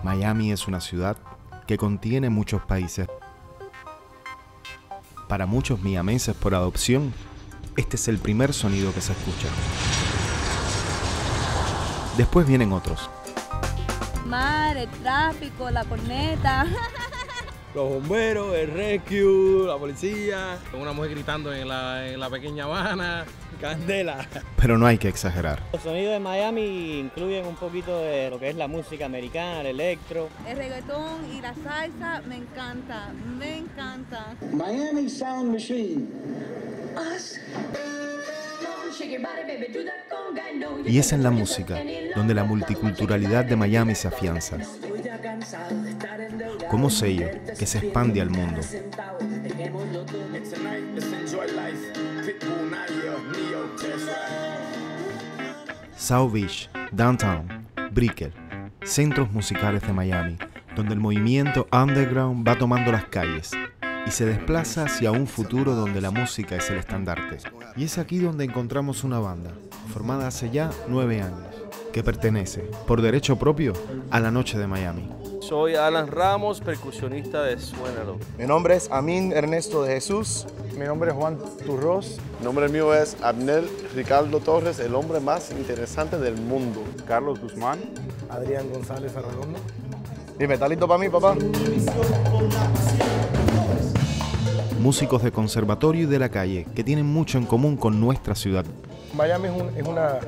Miami es una ciudad que contiene muchos países. Para muchos miamenses por adopción, este es el primer sonido que se escucha. Después vienen otros. Mar, el tráfico, la corneta. Los bomberos, el rescue, la policía, una mujer gritando en la pequeña Habana, candela. Pero no hay que exagerar. Los sonidos de Miami incluyen un poquito de lo que es la música americana, el electro. El reggaetón y la salsa me encanta, me encanta. Miami Sound Machine. Y es en la música donde la multiculturalidad de Miami se afianza, como sello que se expande al mundo. South Beach, Downtown, Brickell, centros musicales de Miami, donde el movimiento underground va tomando las calles y se desplaza hacia un futuro donde la música es el estandarte. Y es aquí donde encontramos una banda, formada hace ya 9 años, que pertenece, por derecho propio, a la Noche de Miami. Soy Alan Ramos, percusionista de Suénalo. Mi nombre es Amin Ernesto de Jesús. Mi nombre es Juan Turros. El nombre mío es Abnel Ricardo Torres, el hombre más interesante del mundo. Carlos Guzmán. Adrián González Arredondo. Dime, ¿está listo para mí, papá? Músicos de conservatorio y de la calle que tienen mucho en común con nuestra ciudad. Miami es una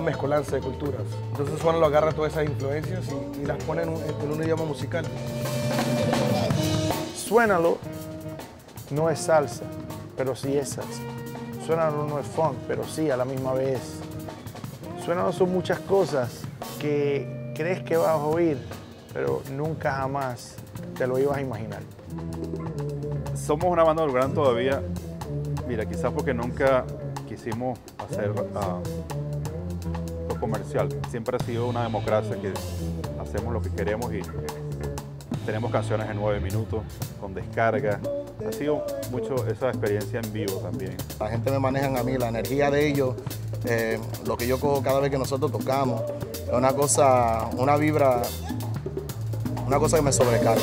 mezcolanza de culturas. Entonces Suénalo agarra todas esas influencias y las pone en un idioma musical. Suénalo no es salsa, pero sí es salsa. Suénalo no es funk, pero sí a la misma vez. Suénalo son muchas cosas que crees que vas a oír, pero nunca jamás te lo ibas a imaginar. Somos una banda underground todavía, mira, quizás porque nunca quisimos hacer lo comercial. Siempre ha sido una democracia que hacemos lo que queremos y tenemos canciones en 9 minutos, con descarga. Ha sido mucho esa experiencia en vivo también. La gente me maneja a mí, la energía de ellos, lo que yo cojo cada vez que nosotros tocamos, es una cosa, una vibra, una cosa que me sobrecarga.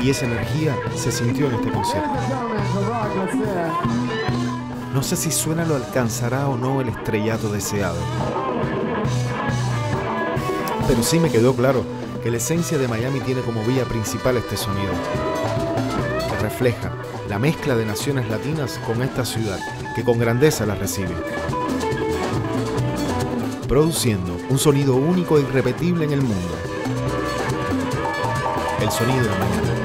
Y esa energía se sintió en este concierto. No sé si Suénalo alcanzará o no el estrellato deseado. Pero sí me quedó claro que la esencia de Miami tiene como vía principal este sonido, que refleja la mezcla de naciones latinas con esta ciudad, que con grandeza la recibe, produciendo un sonido único e irrepetible en el mundo. El sonido de Miami.